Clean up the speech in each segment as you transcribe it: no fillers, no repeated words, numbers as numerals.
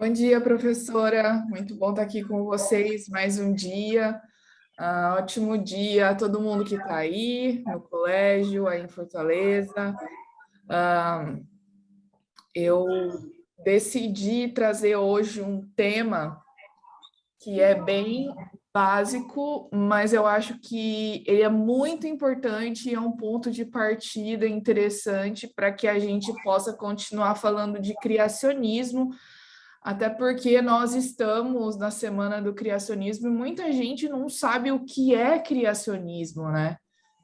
Bom dia, professora. Muito bom estar aqui com vocês mais um dia. Ótimo dia a todo mundo que está aí no colégio, aí em Fortaleza. Eu decidi trazer hoje um tema que é bem básico, mas eu acho que ele é muito importante e é um ponto de partida interessante para que a gente possa continuar falando de criacionismo. Até porque nós estamos na Semana do Criacionismo e muita gente não sabe o que é criacionismo, né?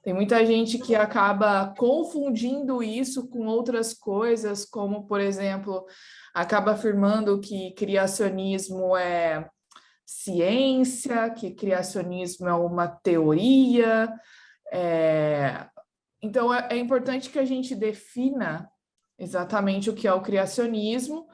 Tem muita gente que acaba confundindo isso com outras coisas, como, por exemplo, acaba afirmando que criacionismo é ciência, que criacionismo é uma teoria. é, Então, é importante que a gente defina exatamente o que é o criacionismo,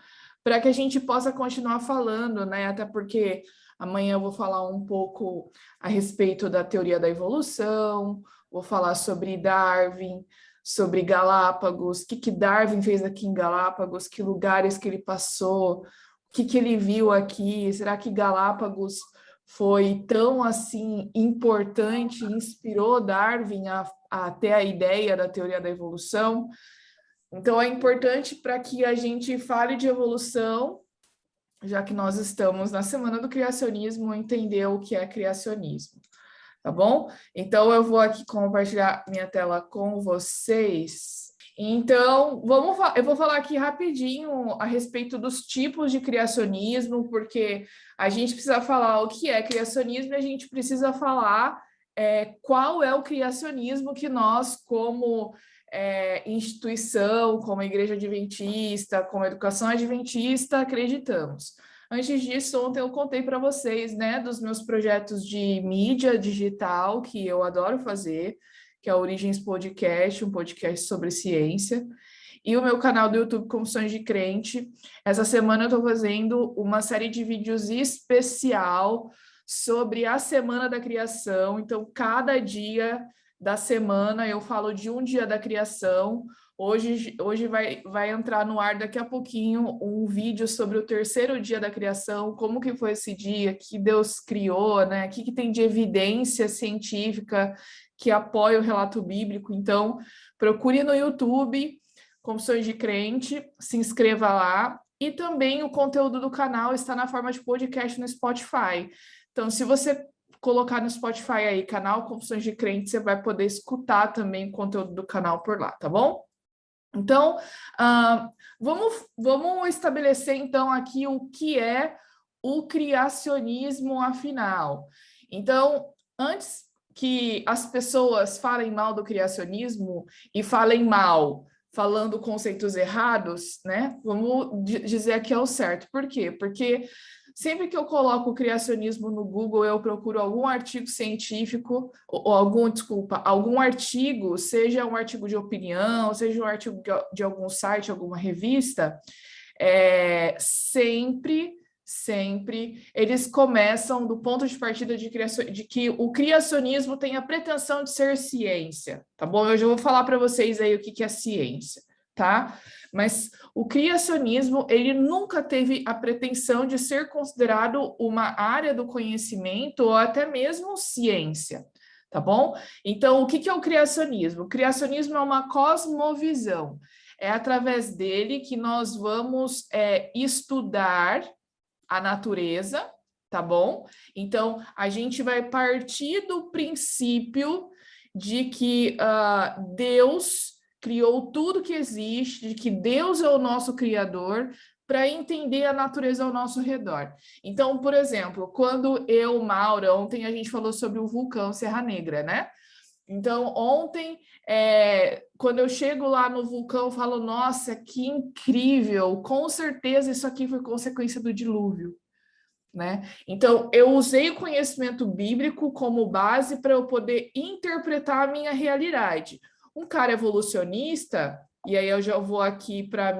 para que a gente possa continuar falando, né? Até porque amanhã eu vou falar um pouco a respeito da teoria da evolução, vou falar sobre Darwin, sobre Galápagos, o que Darwin fez aqui em Galápagos, que lugares que ele passou, o que ele viu aqui, será que Galápagos foi tão assim importante, inspirou Darwin a ter a ideia da teoria da evolução? Então, é importante para que a gente fale de evolução, já que nós estamos na Semana do Criacionismo, entender o que é criacionismo, tá bom? Então, eu vou aqui compartilhar minha tela com vocês. Então, eu vou falar aqui rapidinho a respeito dos tipos de criacionismo, porque a gente precisa falar o que é criacionismo e a gente precisa falar qual é o criacionismo que nós, como instituição, como Igreja Adventista, como Educação Adventista, acreditamos. Antes disso, ontem eu contei para vocês, né, dos meus projetos de mídia digital, que eu adoro fazer, que é o Origens Podcast, um podcast sobre ciência, e o meu canal do YouTube Confissões de Crente. Essa semana eu estou fazendo uma série de vídeos especial sobre a Semana da Criação. Então, cada dia da semana eu falo de um dia da criação. Hoje vai entrar no ar daqui a pouquinho um vídeo sobre o terceiro dia da criação, como que foi esse dia, que Deus criou, né? O que tem de evidência científica que apoia o relato bíblico. Então, procure no YouTube, Confissões de Crente, se inscreva lá. E também o conteúdo do canal está na forma de podcast no Spotify. Então, se você colocar no Spotify aí, canal Confissões de Crente, você vai poder escutar também o conteúdo do canal por lá, tá bom? Então, vamos estabelecer então aqui o que é o criacionismo afinal. Então, antes que as pessoas falem mal do criacionismo e falem mal, falando conceitos errados, né? Vamos dizer aqui é o certo. Por quê? Porque sempre que eu coloco o criacionismo no Google, eu procuro algum artigo científico, ou algum artigo, seja um artigo de opinião, seja um artigo de algum site, alguma revista, sempre eles começam do ponto de partida de que o criacionismo tem a pretensão de ser ciência, tá bom? Eu já vou falar para vocês aí o que é ciência, tá? Mas o criacionismo, ele nunca teve a pretensão de ser considerado uma área do conhecimento ou até mesmo ciência, tá bom? Então, o que é o criacionismo? O criacionismo é uma cosmovisão. É através dele que nós vamos estudar a natureza, tá bom? Então, a gente vai partir do princípio de que Deus criou tudo que existe, de que Deus é o nosso criador, para entender a natureza ao nosso redor. Então, por exemplo, quando eu, Maura, ontem a gente falou sobre o vulcão Serra Negra, né? Então, ontem, quando eu chego lá no vulcão, eu falo, nossa, que incrível, com certeza isso aqui foi consequência do dilúvio, né? Então, eu usei o conhecimento bíblico como base para eu poder interpretar a minha realidade. Um cara evolucionista, e aí eu já vou aqui para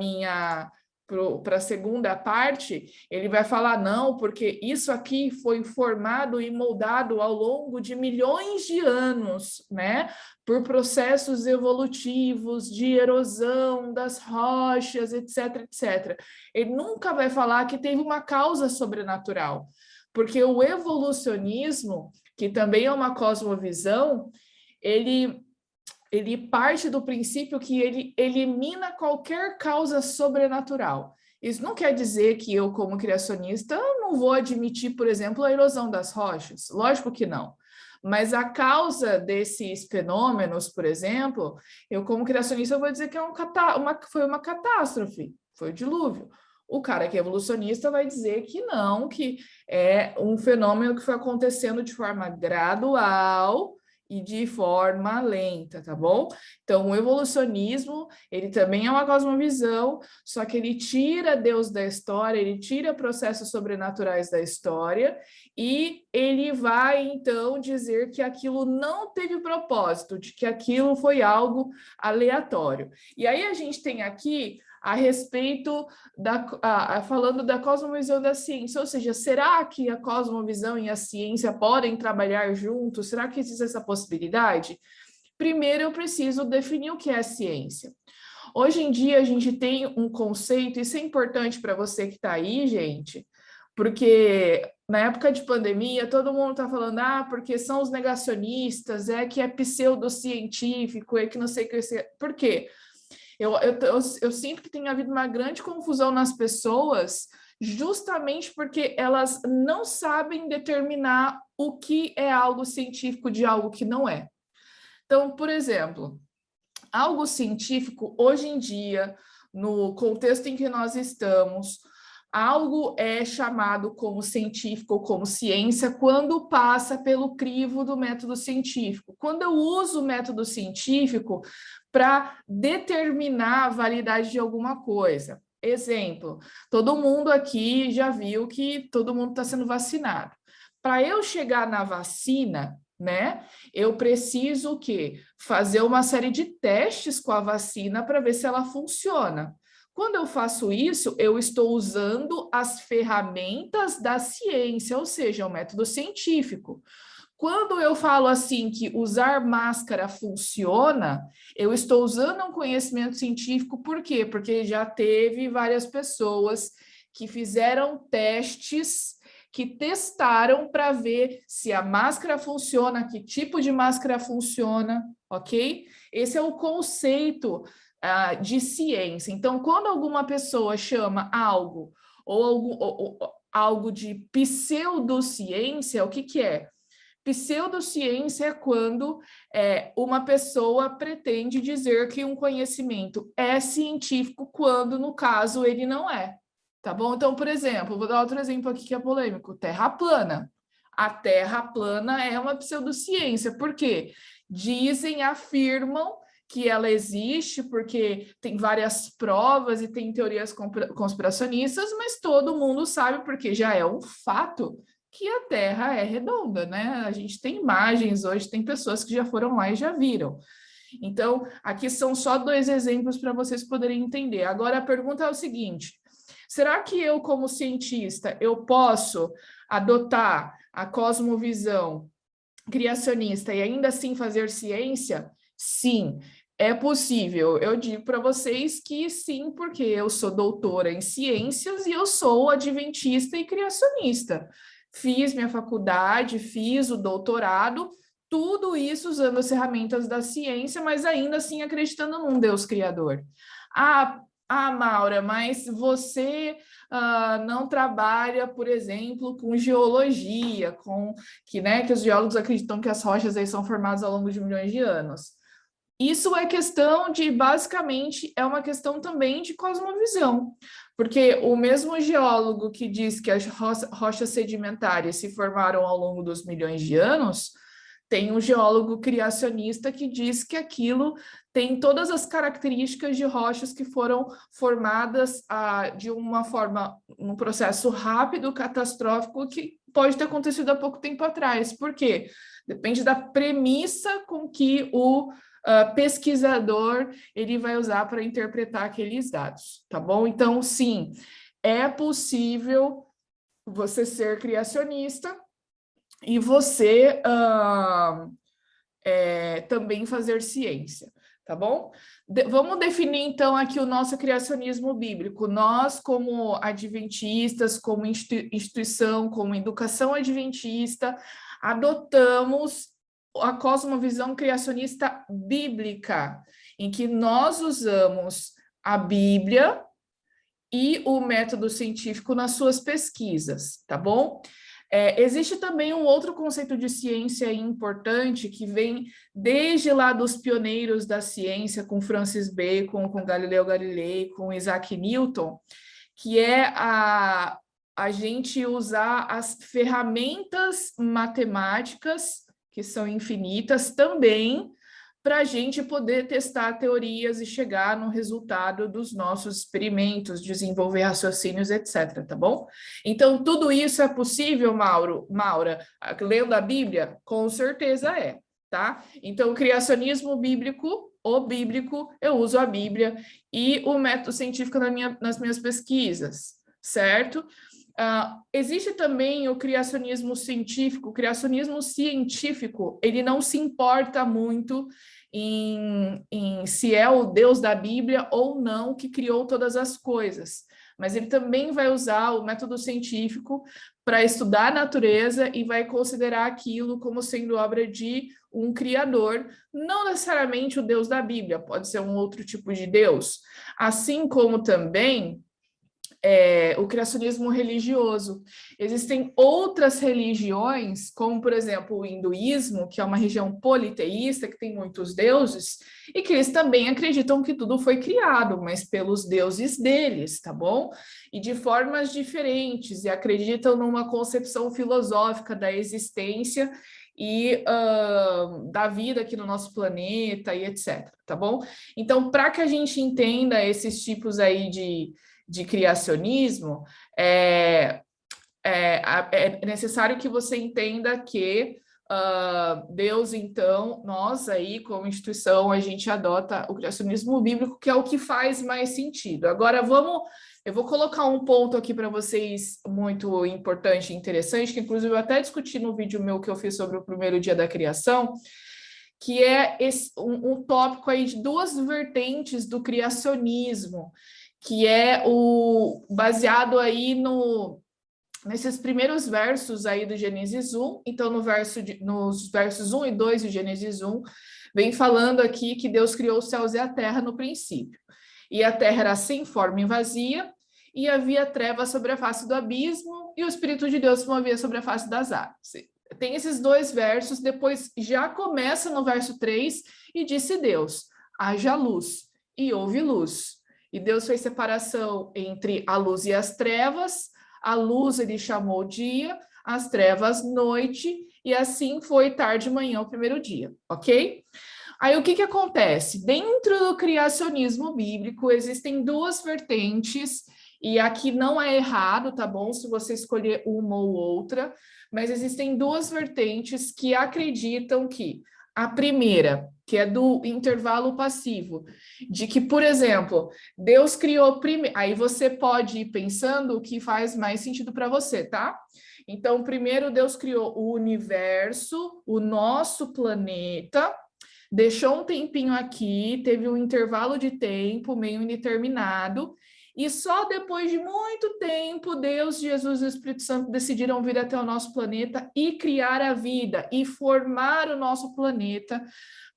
para a segunda parte, ele vai falar, não, porque isso aqui foi formado e moldado ao longo de milhões de anos, né? Por processos evolutivos, de erosão das rochas, etc, etc. Ele nunca vai falar que teve uma causa sobrenatural, porque o evolucionismo, que também é uma cosmovisão, ele parte do princípio que ele elimina qualquer causa sobrenatural. Isso não quer dizer que eu, como criacionista, não vou admitir, por exemplo, a erosão das rochas. Lógico que não. Mas a causa desses fenômenos, por exemplo, eu, como criacionista, vou dizer que foi uma catástrofe, foi o dilúvio. O cara que é evolucionista vai dizer que não, que é um fenômeno que foi acontecendo de forma gradual e de forma lenta, tá bom? Então, o evolucionismo, ele também é uma cosmovisão, só que ele tira Deus da história, ele tira processos sobrenaturais da história e ele vai, então, dizer que aquilo não teve propósito, de que aquilo foi algo aleatório. E aí a gente tem aqui a respeito falando da cosmovisão da ciência, ou seja, será que a cosmovisão e a ciência podem trabalhar juntos? Será que existe essa possibilidade? Primeiro, eu preciso definir o que é ciência. Hoje em dia, a gente tem um conceito, isso é importante para você que está aí, gente, porque na época de pandemia, todo mundo está falando, porque são os negacionistas, é que é pseudocientífico, é que não sei o que... Por quê? Eu sinto que tem havido uma grande confusão nas pessoas, justamente porque elas não sabem determinar o que é algo científico de algo que não é. Então, por exemplo, algo científico, hoje em dia, no contexto em que nós estamos, algo é chamado como científico ou como ciência quando passa pelo crivo do método científico. Quando eu uso o método científico para determinar a validade de alguma coisa. Exemplo, todo mundo aqui já viu que todo mundo está sendo vacinado. Para eu chegar na vacina, né, eu preciso o quê? Fazer uma série de testes com a vacina para ver se ela funciona. Quando eu faço isso, eu estou usando as ferramentas da ciência, ou seja, o método científico. Quando eu falo assim que usar máscara funciona, eu estou usando um conhecimento científico, por quê? Porque já teve várias pessoas que fizeram testes, que testaram para ver se a máscara funciona, que tipo de máscara funciona, ok? Esse é o conceito de ciência. Então, quando alguma pessoa chama algo ou algo de pseudociência, o que que é? Pseudociência é quando uma pessoa pretende dizer que um conhecimento é científico quando, no caso, ele não é. Tá bom? Então, por exemplo, vou dar outro exemplo aqui que é polêmico: Terra plana. A Terra plana é uma pseudociência, por quê? Dizem, afirmam que ela existe porque tem várias provas e tem teorias conspiracionistas, mas todo mundo sabe, porque já é um fato, que a Terra é redonda, né? A gente tem imagens hoje, tem pessoas que já foram lá e já viram. Então, aqui são só 2 exemplos para vocês poderem entender. Agora, a pergunta é o seguinte: será que eu, como cientista, eu posso adotar a cosmovisão criacionista e ainda assim fazer ciência? Sim, é possível. Eu digo para vocês que sim, porque eu sou doutora em ciências e eu sou adventista e criacionista. Fiz minha faculdade, fiz o doutorado, tudo isso usando as ferramentas da ciência, mas ainda assim acreditando num Deus criador. Maura, mas você não trabalha, por exemplo, com geologia, que os geólogos acreditam que as rochas aí são formadas ao longo de milhões de anos. Isso é questão de, basicamente, é uma questão também de cosmovisão, porque o mesmo geólogo que diz que as rochas sedimentares se formaram ao longo dos milhões de anos, tem um geólogo criacionista que diz que aquilo tem todas as características de rochas que foram formadas de uma forma, num processo rápido, catastrófico, que pode ter acontecido há pouco tempo atrás. Por quê? Depende da premissa com que pesquisador ele vai usar para interpretar aqueles dados, tá bom? Então, sim, é possível você ser criacionista e você também fazer ciência, tá bom? Vamos definir, então, aqui o nosso criacionismo bíblico. Nós, como adventistas, como instituição, como educação adventista, adotamos a cosmovisão criacionista bíblica, em que nós usamos a Bíblia e o método científico nas suas pesquisas, tá bom? Existe também um outro conceito de ciência importante que vem desde lá dos pioneiros da ciência, com Francis Bacon, com Galileu Galilei, com Isaac Newton, que é a gente usar as ferramentas matemáticas, que são infinitas, também para a gente poder testar teorias e chegar no resultado dos nossos experimentos, desenvolver raciocínios, etc., tá bom? Então, tudo isso é possível, Maura, lendo a Bíblia? Com certeza é, tá? Então, o criacionismo bíblico, eu uso a Bíblia e o método científico nas minhas pesquisas, certo? Existe também o criacionismo científico. O criacionismo científico, ele não se importa muito em se é o Deus da Bíblia ou não que criou todas as coisas, mas ele também vai usar o método científico para estudar a natureza e vai considerar aquilo como sendo obra de um criador, não necessariamente o Deus da Bíblia, pode ser um outro tipo de Deus, assim como também o criacionismo religioso. Existem outras religiões, como, por exemplo, o hinduísmo, que é uma religião politeísta, que tem muitos deuses, e que eles também acreditam que tudo foi criado, mas pelos deuses deles, tá bom? E de formas diferentes, e acreditam numa concepção filosófica da existência e da vida aqui no nosso planeta, e etc, tá bom? Então, para que a gente entenda esses tipos aí de criacionismo, é necessário que você entenda que Deus, então, nós aí, como instituição, a gente adota o criacionismo bíblico, que é o que faz mais sentido. Agora, eu vou colocar um ponto aqui para vocês muito importante e interessante, que inclusive eu até discuti no vídeo meu que eu fiz sobre o primeiro dia da criação, que é um tópico aí de duas vertentes do criacionismo, que é baseado aí nesses primeiros versos aí do Gênesis 1. Então, nos versos 1 e 2 de Gênesis 1, vem falando aqui que Deus criou os céus e a terra no princípio. E a terra era sem forma e vazia, e havia trevas sobre a face do abismo, e o Espírito de Deus se movia sobre a face das águas. Tem esses dois versos, depois já começa no verso 3, e disse Deus, haja luz, e houve luz. E Deus fez separação entre a luz e as trevas. A luz ele chamou dia, as trevas noite, e assim foi tarde e manhã o primeiro dia, ok? Aí o que acontece? Dentro do criacionismo bíblico existem duas vertentes, e aqui não é errado, tá bom? Se você escolher uma ou outra, mas existem duas vertentes que acreditam que a primeira, que é do intervalo passivo, de que, por exemplo, Deus criou primeiro. Aí você pode ir pensando o que faz mais sentido para você, tá? Então, primeiro Deus criou o universo, o nosso planeta, deixou um tempinho aqui, teve um intervalo de tempo meio indeterminado, e só depois de muito tempo, Deus, Jesus e o Espírito Santo decidiram vir até o nosso planeta e criar a vida, e formar o nosso planeta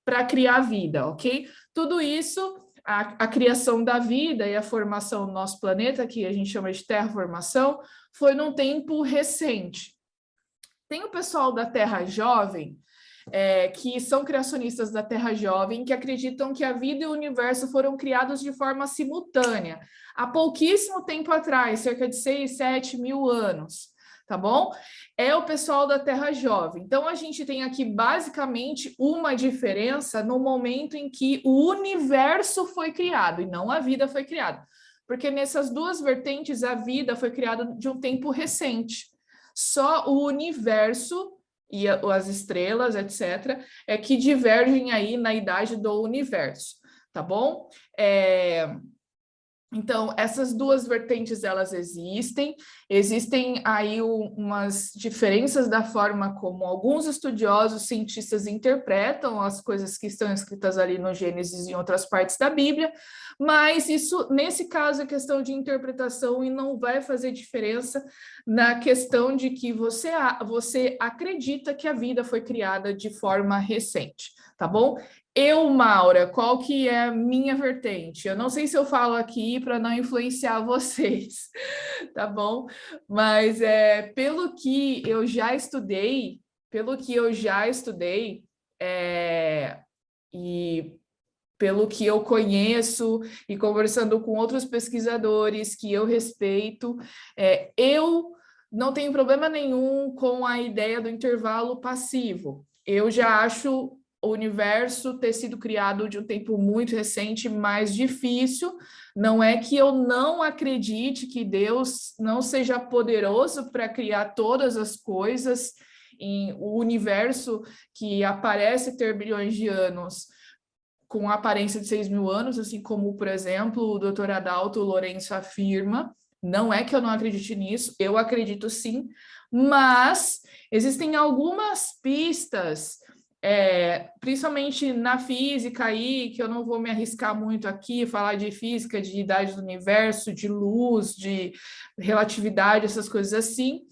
para criar vida, ok? Tudo isso, a criação da vida e a formação do nosso planeta, que a gente chama de terraformação, foi num tempo recente. Tem o pessoal da Terra Jovem, que são criacionistas da Terra Jovem, que acreditam que a vida e o universo foram criados de forma simultânea, há pouquíssimo tempo atrás, cerca de 6, 7 mil anos, tá bom? É o pessoal da Terra Jovem. Então, a gente tem aqui, basicamente, uma diferença no momento em que o universo foi criado, e não a vida foi criada. Porque nessas duas vertentes, a vida foi criada de um tempo recente. Só o universo e as estrelas, etc., é que divergem aí na idade do universo, tá bom? Então, essas duas vertentes, elas existem aí umas diferenças da forma como alguns estudiosos, cientistas interpretam as coisas que estão escritas ali no Gênesis e em outras partes da Bíblia, mas isso, nesse caso, é questão de interpretação e não vai fazer diferença na questão de que você acredita que a vida foi criada de forma recente, tá bom? Eu, Maura, qual que é a minha vertente? Eu não sei se eu falo aqui para não influenciar vocês, tá bom? Mas pelo que eu já estudei, e pelo que eu conheço e conversando com outros pesquisadores que eu respeito, eu não tenho problema nenhum com a ideia do intervalo passivo. Eu já acho o universo ter sido criado de um tempo muito recente, mais difícil. Não é que eu não acredite que Deus não seja poderoso para criar todas as coisas em o universo que aparece ter bilhões de anos com a aparência de 6.000 anos, assim como, por exemplo, o Dr. Adalto Lourenço afirma. Não é que eu não acredite nisso, eu acredito sim, mas existem algumas pistas, principalmente na física aí, que eu não vou me arriscar muito aqui, falar de física, de idade do universo, de luz, de relatividade, essas coisas assim,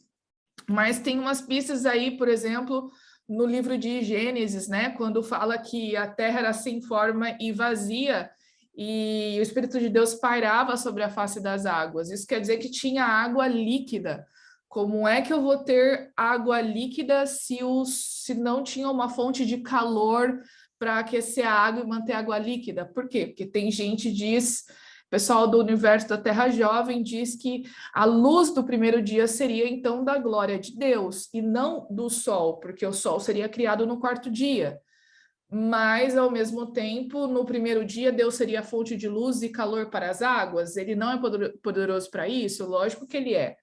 mas tem umas pistas aí, por exemplo, no livro de Gênesis, né, quando fala que a terra era sem forma e vazia, e o Espírito de Deus pairava sobre a face das águas. Isso quer dizer que tinha água líquida. Como é que eu vou ter água líquida se não tinha uma fonte de calor para aquecer a água e manter a água líquida? Por quê? Porque tem gente que diz, o pessoal do universo da Terra Jovem diz que a luz do primeiro dia seria então da glória de Deus e não do sol, porque o sol seria criado no quarto dia. Mas, ao mesmo tempo, no primeiro dia, Deus seria a fonte de luz e calor para as águas. Ele não é poderoso para isso? Lógico que ele é.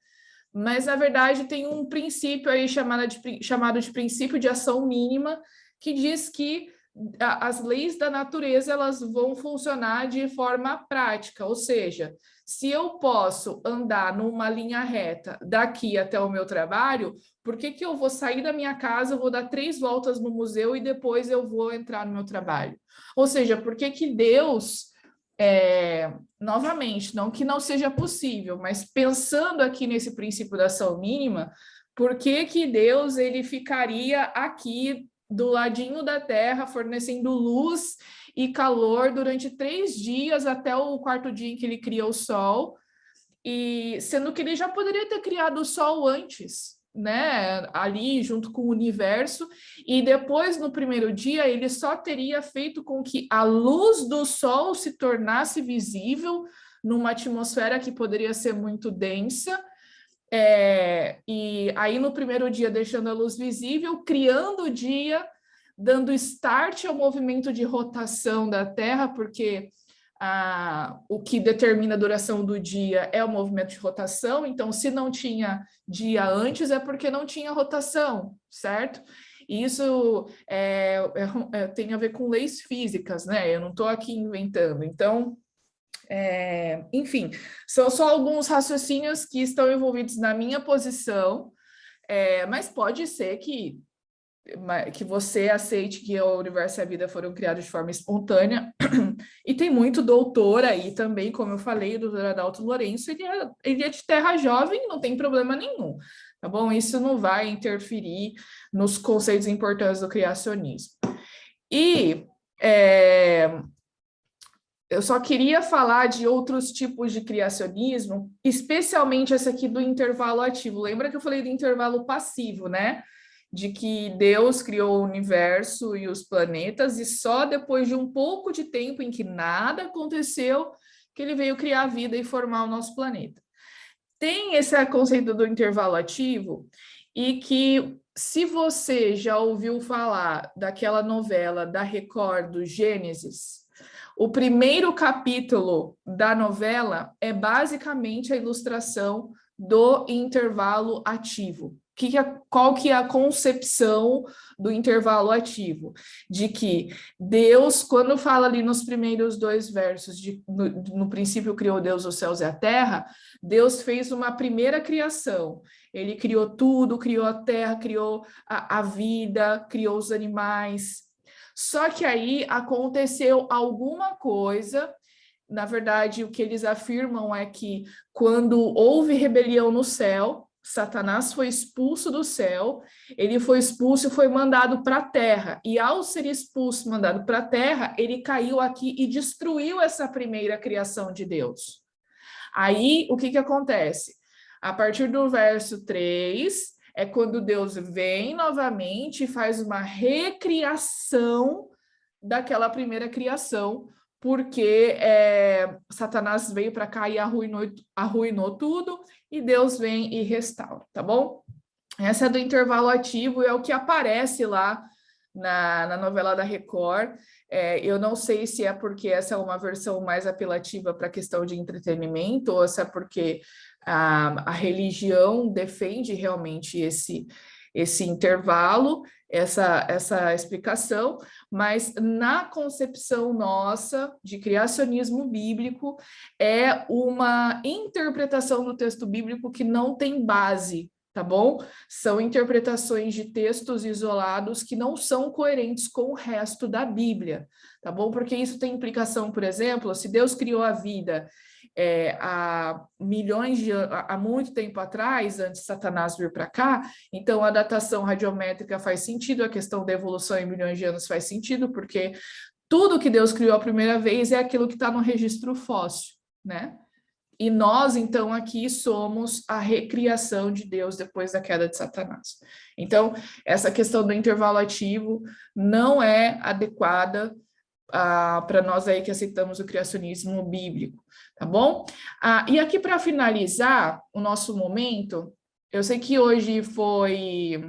Mas, na verdade, tem um princípio aí chamado de princípio de ação mínima, que diz que as leis da natureza elas vão funcionar de forma prática, ou seja, se eu posso andar numa linha reta daqui até o meu trabalho, por que que eu vou sair da minha casa, vou dar 3 voltas no museu e depois eu vou entrar no meu trabalho? Ou seja, por que que Deus, novamente, não que não seja possível, mas pensando aqui nesse princípio da ação mínima, por que que Deus ele ficaria aqui do ladinho da Terra, fornecendo luz e calor durante 3 dias até o quarto dia em que ele cria o Sol, e sendo que ele já poderia ter criado o Sol antes, né? Ali junto com o universo, e depois no primeiro dia ele só teria feito com que a luz do Sol se tornasse visível numa atmosfera que poderia ser muito densa. E aí no primeiro dia deixando a luz visível, criando o dia, dando start ao movimento de rotação da Terra, porque o que determina a duração do dia é o movimento de rotação, então se não tinha dia antes é porque não tinha rotação, certo? E isso tem a ver com leis físicas, né? Eu não estou aqui inventando, então... enfim, são só alguns raciocínios que estão envolvidos na minha posição, mas pode ser que você aceite que o universo e a vida foram criados de forma espontânea, e tem muito doutor aí também, como eu falei, o doutor Adalto Lourenço, ele é de terra jovem, não tem problema nenhum, tá bom? Isso não vai interferir nos conceitos importantes do criacionismo. E... eu só queria falar de outros tipos de criacionismo, especialmente esse aqui do intervalo ativo. Lembra que eu falei do intervalo passivo, né? De que Deus criou o universo e os planetas, e só depois de um pouco de tempo em que nada aconteceu, que ele veio criar a vida e formar o nosso planeta. Tem esse conceito do intervalo ativo, e que, se você já ouviu falar daquela novela da Record, do Gênesis, o primeiro capítulo da novela é basicamente a ilustração do intervalo ativo, qual que é a concepção do intervalo ativo? De que Deus, quando fala ali nos primeiros 2 versos, no princípio criou Deus os céus e a terra, Deus fez uma primeira criação. Ele criou tudo, criou a terra, criou a vida, criou os animais. Só que aí aconteceu alguma coisa. Na verdade, o que eles afirmam é que quando houve rebelião no céu, Satanás foi expulso do céu, ele foi expulso e foi mandado para a terra. E ao ser expulso, mandado para a terra, ele caiu aqui e destruiu essa primeira criação de Deus. Aí, o que acontece? A partir do verso 3, é quando Deus vem novamente e faz uma recriação daquela primeira criação, porque Satanás veio para cá e arruinou tudo, e Deus vem e restaura, tá bom? Essa é do intervalo ativo, é o que aparece lá na novela da Record. Eu não sei se é porque essa é uma versão mais apelativa para a questão de entretenimento, ou se é porque a religião defende realmente esse intervalo, essa explicação, mas na concepção nossa de criacionismo bíblico é uma interpretação do texto bíblico que não tem base, tá bom? São interpretações de textos isolados que não são coerentes com o resto da Bíblia, tá bom? Porque isso tem implicação, por exemplo, se Deus criou a vida há muito tempo atrás, antes de Satanás vir para cá, então a datação radiométrica faz sentido, a questão da evolução em milhões de anos faz sentido, porque tudo que Deus criou a primeira vez é aquilo que está no registro fóssil, né? E nós, então, aqui somos a recriação de Deus depois da queda de Satanás. Então, essa questão do intervalo ativo não é adequada para nós aí que aceitamos o criacionismo bíblico, tá bom? E aqui, para finalizar o nosso momento, eu sei que hoje foi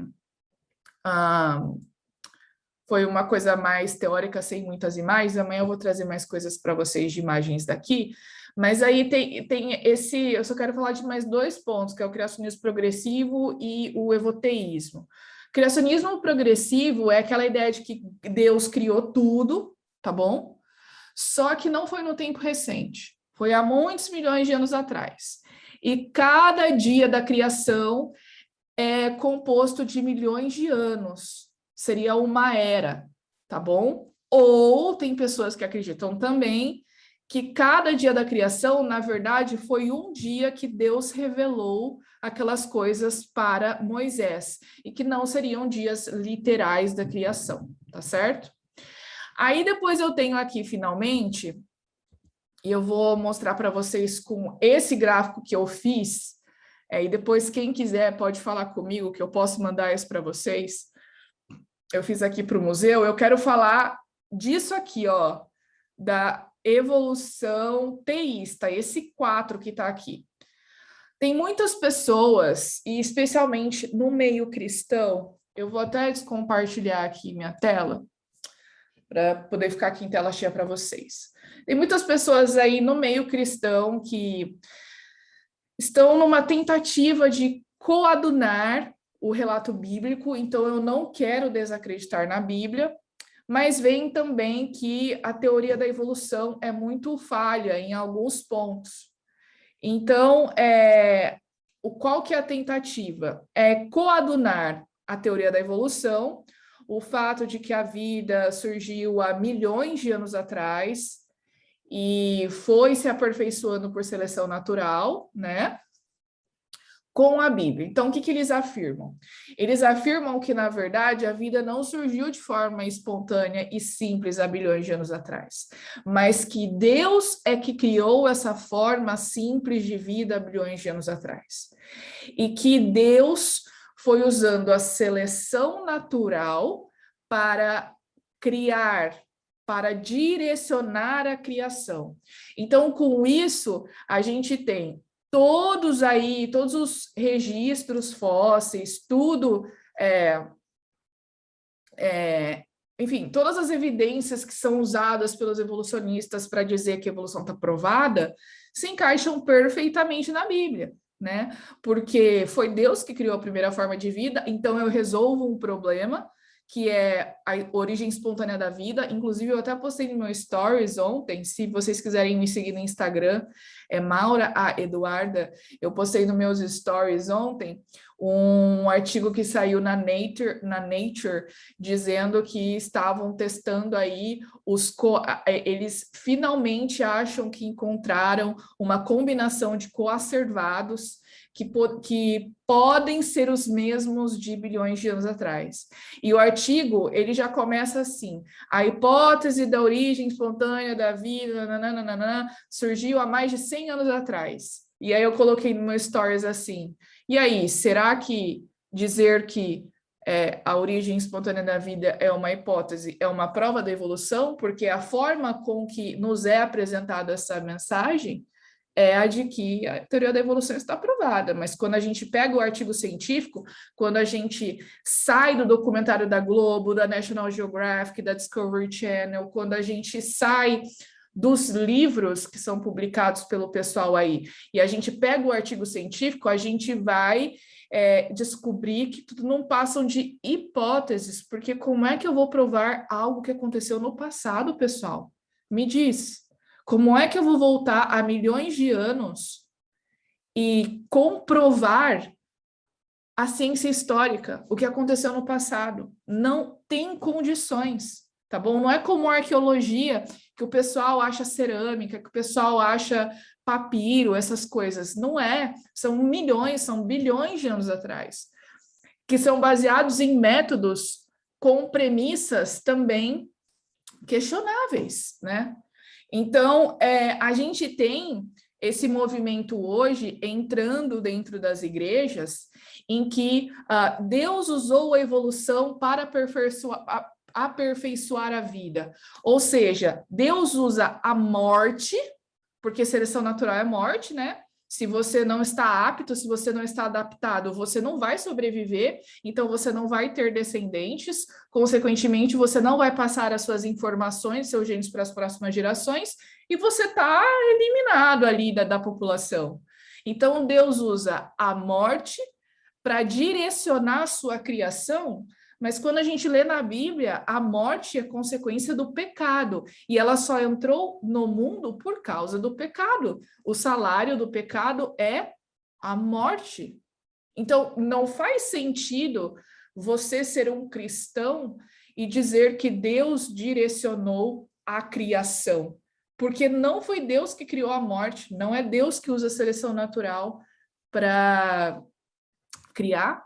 uma coisa mais teórica, sem muitas imagens, amanhã eu vou trazer mais coisas para vocês de imagens daqui, mas aí tem eu só quero falar de mais 2 pontos, que é o criacionismo progressivo e o evoteísmo. Criacionismo progressivo é aquela ideia de que Deus criou tudo, tá bom? Só que não foi no tempo recente, foi há muitos milhões de anos atrás. E cada dia da criação é composto de milhões de anos, seria uma era, tá bom? Ou tem pessoas que acreditam também que cada dia da criação, na verdade, foi um dia que Deus revelou aquelas coisas para Moisés, e que não seriam dias literais da criação, tá certo? Aí depois eu tenho aqui, finalmente, e eu vou mostrar para vocês com esse gráfico que eu fiz, e depois quem quiser pode falar comigo, que eu posso mandar isso para vocês. Eu fiz aqui para o museu, eu quero falar disso aqui, ó, da evolução teísta, esse 4 que está aqui. Tem muitas pessoas, e especialmente no meio cristão, eu vou até descompartilhar aqui minha tela, para poder ficar aqui em tela cheia para vocês. Tem muitas pessoas aí no meio cristão que estão numa tentativa de coadunar o relato bíblico, então eu não quero desacreditar na Bíblia, mas veem também que a teoria da evolução é muito falha em alguns pontos. Então, qual que é a tentativa? É coadunar a teoria da evolução, o fato de que a vida surgiu há milhões de anos atrás e foi se aperfeiçoando por seleção natural, né? Com a Bíblia. Então, o que eles afirmam? Eles afirmam que, na verdade, a vida não surgiu de forma espontânea e simples há bilhões de anos atrás, mas que Deus é que criou essa forma simples de vida há bilhões de anos atrás. E que Deus foi usando a seleção natural para criar, para direcionar a criação. Então, com isso, a gente tem todos os registros fósseis, tudo, enfim, todas as evidências que são usadas pelos evolucionistas para dizer que a evolução está provada, se encaixam perfeitamente na Bíblia, né? Porque foi Deus que criou a primeira forma de vida, então eu resolvo um problema, que é a origem espontânea da vida. Inclusive, eu até postei no meu Stories ontem, se vocês quiserem me seguir no Instagram, é Maura A. Eduarda, eu postei nos meus Stories ontem um artigo que saiu na Nature dizendo que estavam testando aí eles finalmente acham que encontraram uma combinação de coacervados que podem ser os mesmos de bilhões de anos atrás. E o artigo, ele já começa assim: a hipótese da origem espontânea da vida nananana, surgiu há mais de 100 anos atrás. E aí eu coloquei no meu stories assim: e aí, será que dizer que a origem espontânea da vida é uma hipótese, é uma prova da evolução? Porque a forma com que nos é apresentada essa mensagem é a de que a teoria da evolução está provada, mas quando a gente pega o artigo científico, quando a gente sai do documentário da Globo, da National Geographic, da Discovery Channel, quando a gente sai dos livros que são publicados pelo pessoal aí, e a gente pega o artigo científico, a gente vai descobrir que tudo não passam de hipóteses, porque como é que eu vou provar algo que aconteceu no passado, pessoal? Me diz. Como é que eu vou voltar a milhões de anos e comprovar a ciência histórica, o que aconteceu no passado? Não tem condições, tá bom? Não é como a arqueologia, que o pessoal acha cerâmica, que o pessoal acha papiro, essas coisas. Não é. São milhões, são bilhões de anos atrás, que são baseados em métodos com premissas também questionáveis, né? Então, a gente tem esse movimento hoje entrando dentro das igrejas, em que Deus usou a evolução para aperfeiçoar a vida. Ou seja, Deus usa a morte, porque seleção natural é morte, né? Se você não está apto, se você não está adaptado, você não vai sobreviver, então você não vai ter descendentes, consequentemente, você não vai passar as suas informações, seus genes para as próximas gerações, e você está eliminado ali da população. Então, Deus usa a morte para direcionar a sua criação, mas quando a gente lê na Bíblia, a morte é consequência do pecado, e ela só entrou no mundo por causa do pecado. O salário do pecado é a morte. Então, não faz sentido você ser um cristão e dizer que Deus direcionou a criação, porque não foi Deus que criou a morte, não é Deus que usa a seleção natural para criar.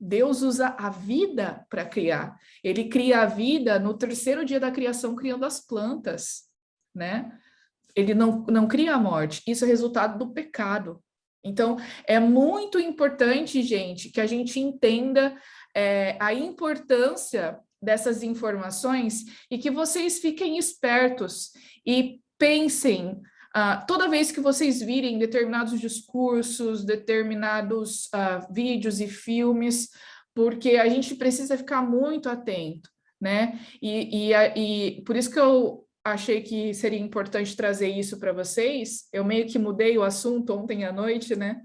Deus usa a vida para criar. Ele cria a vida no terceiro dia da criação, criando as plantas, né? Ele não cria a morte. Isso é resultado do pecado. Então, é muito importante, gente, que a gente entenda a importância dessas informações e que vocês fiquem espertos e pensem toda vez que vocês virem determinados discursos, determinados vídeos e filmes, porque a gente precisa ficar muito atento, né? E por isso que eu achei que seria importante trazer isso para vocês. Eu meio que mudei o assunto ontem à noite, né?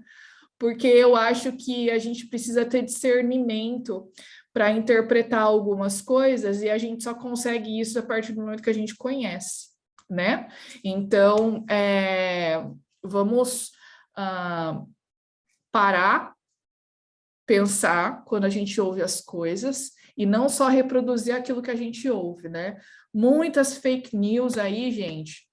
Porque eu acho que a gente precisa ter discernimento para interpretar algumas coisas e a gente só consegue isso a partir do momento que a gente conhece, né? Então, vamos parar, pensar quando a gente ouve as coisas e não só reproduzir aquilo que a gente ouve, né? Muitas fake news aí, gente,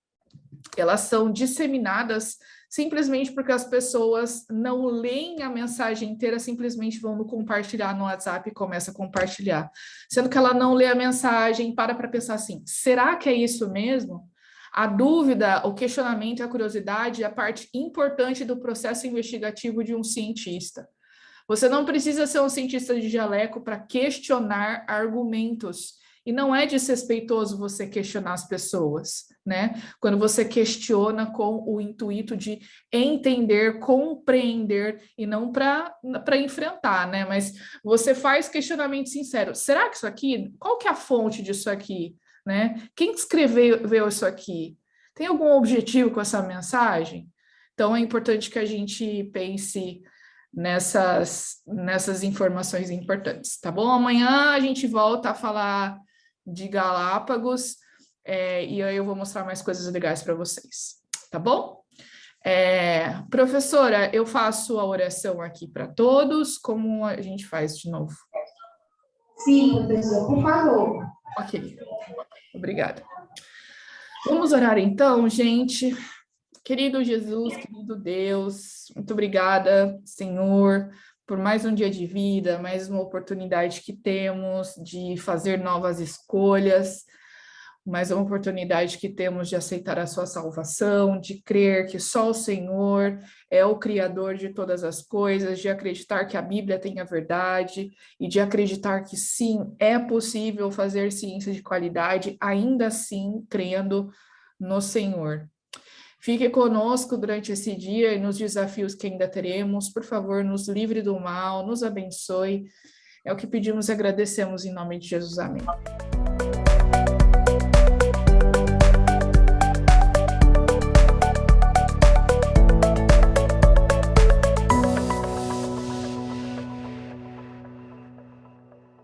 elas são disseminadas simplesmente porque as pessoas não leem a mensagem inteira, simplesmente vão no compartilhar no WhatsApp e começa a compartilhar. Sendo que ela não lê a mensagem, para pensar assim, será que é isso mesmo? A dúvida, o questionamento, a curiosidade é a parte importante do processo investigativo de um cientista. Você não precisa ser um cientista de jaleco para questionar argumentos. E não é desrespeitoso você questionar as pessoas, né? Quando você questiona com o intuito de entender, compreender e não para enfrentar, né? Mas você faz questionamento sincero. Será que isso aqui? Qual que é a fonte disso aqui, né? Quem escreveu isso aqui? Tem algum objetivo com essa mensagem? Então, é importante que a gente pense nessas informações importantes, tá bom? Amanhã a gente volta a falar de Galápagos, e aí eu vou mostrar mais coisas legais para vocês, tá bom? Professora, eu faço a oração aqui para todos, como a gente faz de novo? Sim, professor, por favor. Ok, obrigada. Vamos orar então, gente. Querido Jesus, querido Deus, muito obrigada, Senhor, por mais um dia de vida, mais uma oportunidade que temos de fazer novas escolhas, mais uma oportunidade que temos de aceitar a sua salvação, de crer que só o Senhor é o Criador de todas as coisas, de acreditar que a Bíblia tem a verdade e de acreditar que sim, é possível fazer ciência de qualidade, ainda assim crendo no Senhor. Fique conosco durante esse dia e nos desafios que ainda teremos. Por favor, nos livre do mal, nos abençoe. É o que pedimos e agradecemos em nome de Jesus. Amém.